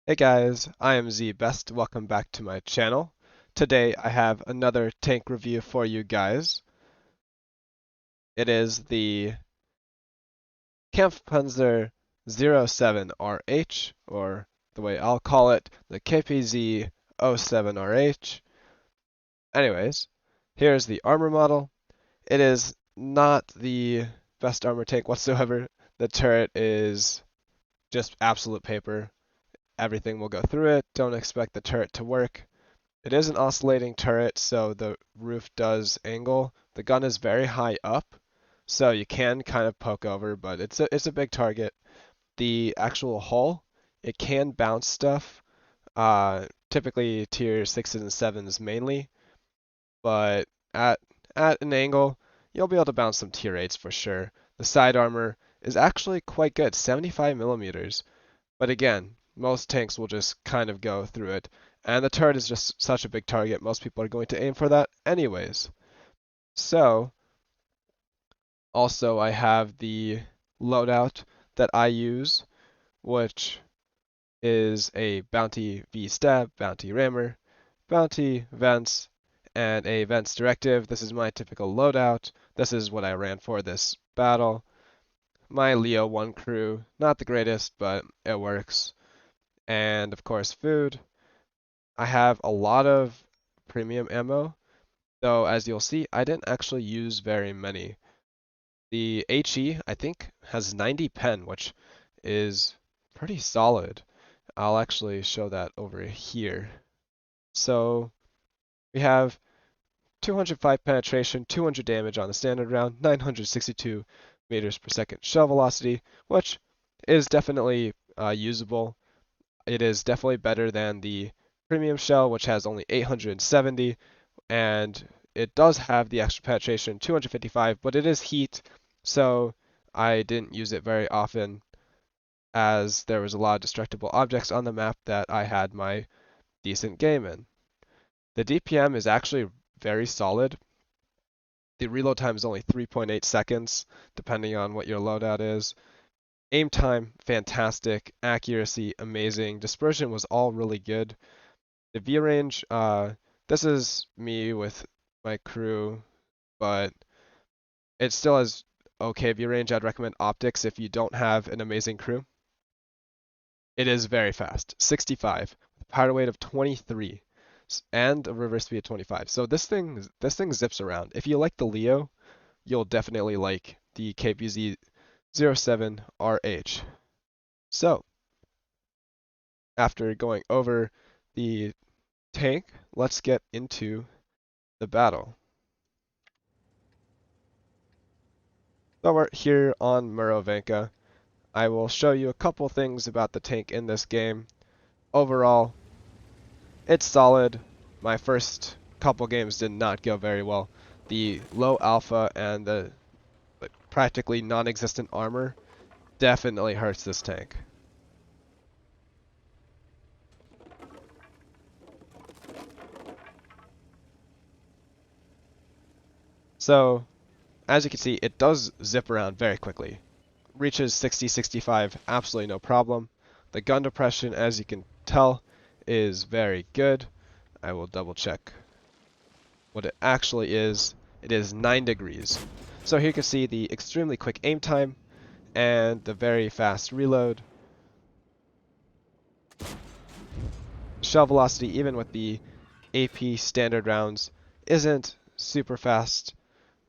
Hey guys, I am Z Best. Welcome back to my channel. Today I have another tank review for you guys. It is the Kampfpanzer 07RH, or the way I'll call it, the KPZ 07RH. Anyways, here's the armor model. It is not the best armor tank whatsoever. The turret is just absolute paper. Everything will go through it. Don't expect the turret to work. It is an oscillating turret, so the roof does angle. The gun is very high up, so you can kind of poke over, but it's a big target. The actual hull, it can bounce stuff, typically tier 6s and 7s mainly, but at an angle, you'll be able to bounce some tier 8s for sure. The side armor is actually quite good, 75 millimeters. But again, most tanks will just kind of go through it. And the turret is just such a big target, most people are going to aim for that anyways. So, also I have the loadout that I use, which is a bounty V-stab, bounty rammer, bounty vents, and a vents directive. This is my typical loadout. This is what I ran for this battle. My Leo 1 crew, not the greatest, but it works. And of course food. I have a lot of premium ammo, though as you'll see, I didn't actually use very many. The HE, I think, has 90 pen, which is pretty solid. I'll actually show that over here. So we have 205 penetration, 200 damage on the standard round, 962 meters per second shell velocity, which is definitely usable. It is definitely better than the premium shell, which has only 870, and it does have the extra penetration, 255, but it is heat, so I didn't use it very often as there was a lot of destructible objects on the map that I had my decent game in. The DPM is actually very solid. The reload time is only 3.8 seconds, depending on what your loadout is. Aim time, fantastic. Accuracy, amazing. Dispersion was all really good. The V range, this is me with my crew, but it still has okay V range. I'd recommend optics if you don't have an amazing crew. It is very fast, 65, power weight of 23, and a reverse speed of 25. So this thing zips around. If you like the Leo, you'll definitely like the KPZ 07RH. So after going over the tank, let's get into the battle. So we're here on Murovanka. I will show you a couple things about the tank in this game. Overall, it's solid. My first couple games did not go very well. The low alpha and the practically non-existent armor definitely hurts this tank. So, as you can see, it does zip around very quickly. Reaches 60, 65, absolutely no problem. The gun depression, as you can tell, is very good. I will double check what it actually is. It is 9 degrees. So here you can see the extremely quick aim time and the very fast reload. Shell velocity, even with the AP standard rounds, isn't super fast,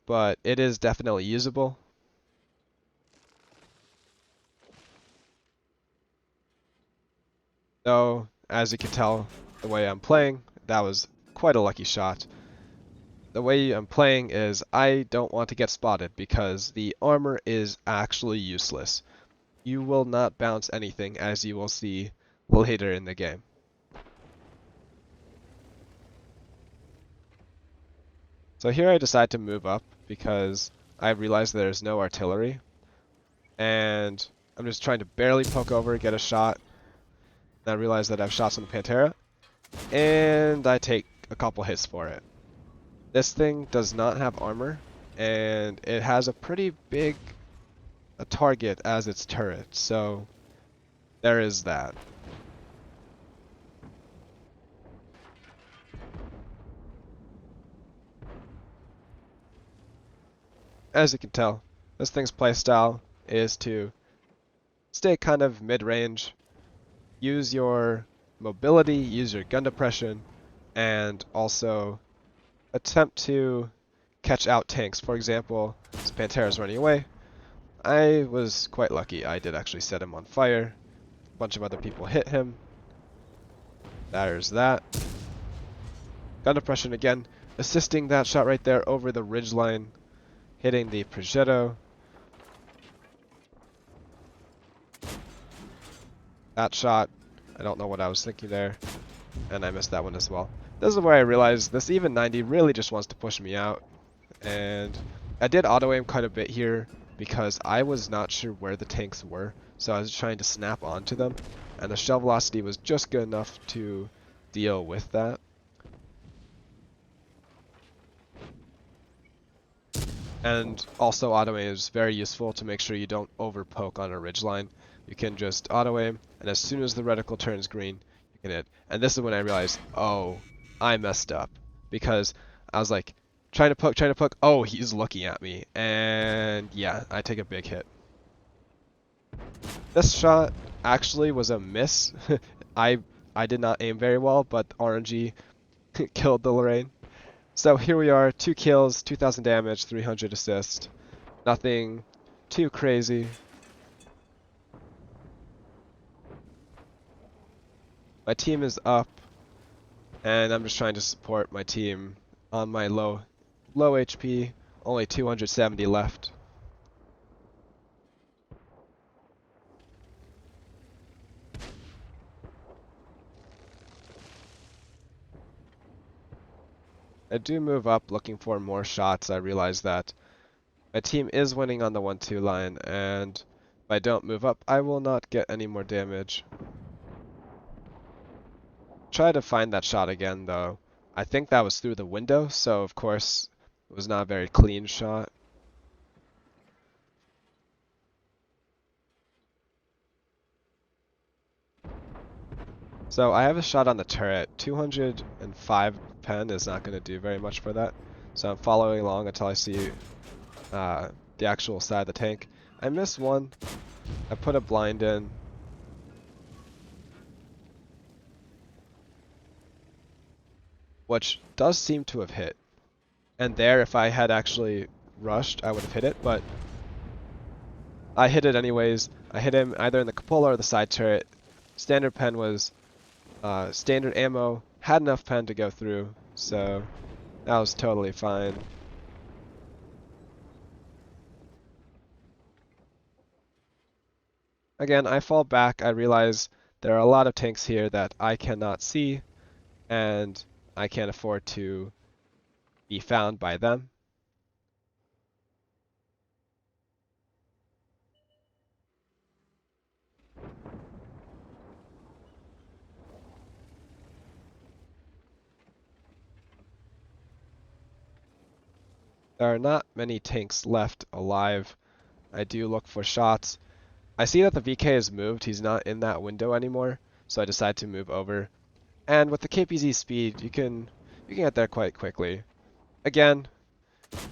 but it is definitely usable. Though, as you can tell, the way I'm playing, that was quite a lucky shot. The way I'm playing is I don't want to get spotted because the armor is actually useless. You will not bounce anything, as you will see later in the game. So here I decide to move up because I realize there's no artillery, and I'm just trying to barely poke over, get a shot, and I realize that I have shots on the Pantera, and I take a couple hits for it. This thing does not have armor, and it has a pretty big target as its turret, so there is that. As you can tell, this thing's playstyle is to stay kind of mid-range, use your mobility, use your gun depression, and also attempt to catch out tanks. For example, this Pantera's running away. I was quite lucky. I did actually set him on fire. A bunch of other people hit him. There's that. Gun depression again, assisting that shot right there over the ridgeline, hitting the Progetto. That shot, I don't know what I was thinking there, and I missed that one as well. This is where I realized this even 90 really just wants to push me out, and I did auto aim quite a bit here because I was not sure where the tanks were, so I was trying to snap onto them, and the shell velocity was just good enough to deal with that. And also auto aim is very useful to make sure you don't over poke on a ridgeline. You can just auto aim, and as soon as the reticle turns green, you can hit. And this is when I realized, oh, I messed up. Because I was like, trying to poke, oh, he's looking at me. And yeah, I take a big hit. This shot actually was a miss. I I did not aim very well, but RNG killed the Lorraine. So here we are, 2 kills, 2,000 damage, 300 assist. Nothing too crazy. My team is up, and I'm just trying to support my team on my low HP. Only 270 left. I do move up looking for more shots. I realize that my team is winning on the 1-2 line, and if I don't move up, I will not get any more damage. Try to find that shot again, though. I think that was through the window, so of course it was not a very clean shot. So I have a shot on the turret. 205 pen is not going to do very much for that. So I'm following along until I see the actual side of the tank. I missed one. I put a blind in. Which does seem to have hit. And there, if I had actually rushed, I would have hit it, but I hit it anyways. I hit him either in the cupola or the side turret. Standard pen was standard ammo, had enough pen to go through, so that was totally fine. Again, I fall back. I realize there are a lot of tanks here that I cannot see, and I can't afford to be found by them. There are not many tanks left alive. I do look for shots. I see that the VK has moved. He's not in that window anymore, so I decide to move over. And with the KPZ speed, you can get there quite quickly. Again,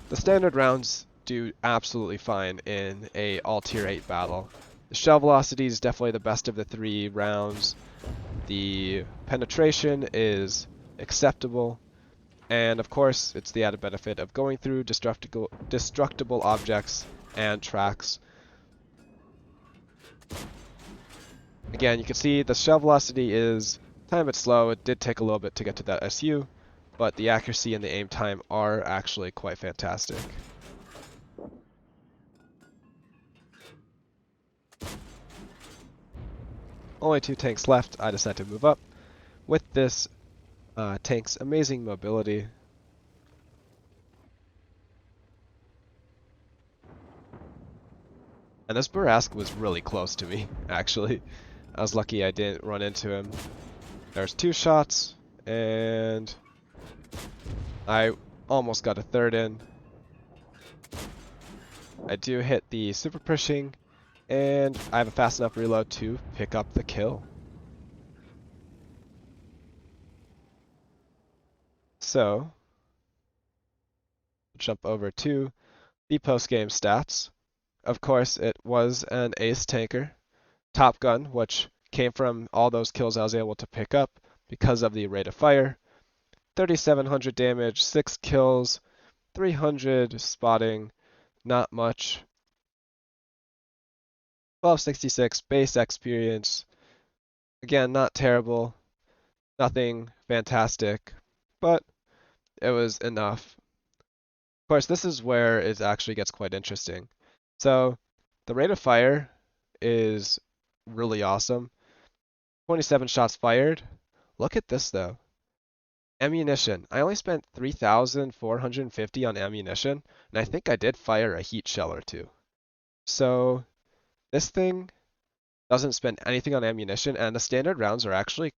the standard rounds do absolutely fine in a all tier 8 battle. The shell velocity is definitely the best of the 3 rounds. The penetration is acceptable. And of course, it's the added benefit of going through destructible objects and tracks. Again, you can see the shell velocity is a bit slow. It did take a little bit to get to that SU, but the accuracy and the aim time are actually quite fantastic. Only 2 tanks left. I decide to move up with this tank's amazing mobility. And this Burask was really close to me, actually. I was lucky I didn't run into him. There's 2 shots, and I almost got a third in. I do hit the super pushing, and I have a fast enough reload to pick up the kill. So, jump over to the post-game stats. Of course, it was an ace tanker. Top gun, which came from all those kills I was able to pick up because of the rate of fire. 3,700 damage, 6 kills, 300 spotting, not much. 1266 base experience. Again, not terrible, nothing fantastic, but it was enough. Of course, this is where it actually gets quite interesting. So, the rate of fire is really awesome. 27 shots fired. Look at this though. Ammunition. I only spent 3,450 on ammunition, and I think I did fire a heat shell or two. So, this thing doesn't spend anything on ammunition, and the standard rounds are actually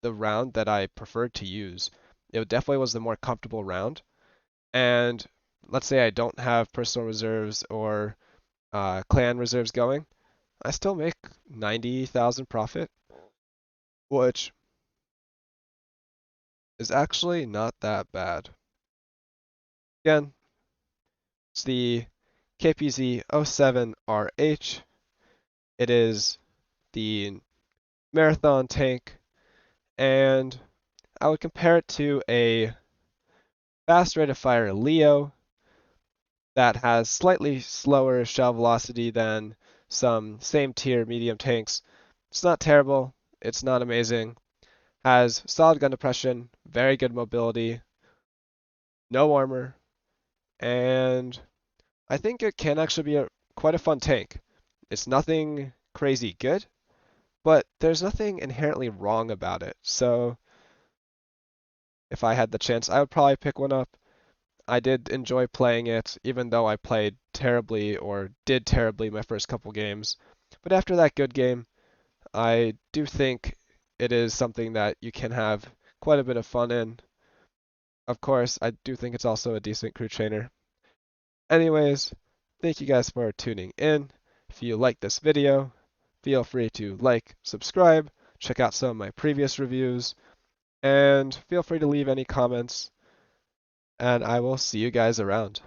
the round that I preferred to use. It definitely was the more comfortable round. And let's say I don't have personal reserves or clan reserves going, I still make 90,000 profit, which is actually not that bad. Again, it's the KPZ 07RH. It is the marathon tank, and I would compare it to a fast rate of fire Leo that has slightly slower shell velocity than some same tier medium tanks. It's not terrible, it's not amazing. Has solid gun depression, very good mobility, no armor, and I think it can actually be quite a fun tank. It's nothing crazy good, but there's nothing inherently wrong about it. So if I had the chance, I would probably pick one up. I did enjoy playing it, even though I played terribly or did terribly my first couple games. But after that good game, I do think it is something that you can have quite a bit of fun in. Of course, I do think it's also a decent crew trainer. Anyways, thank you guys for tuning in. If you like this video, feel free to like, subscribe, check out some of my previous reviews, and feel free to leave any comments, and I will see you guys around.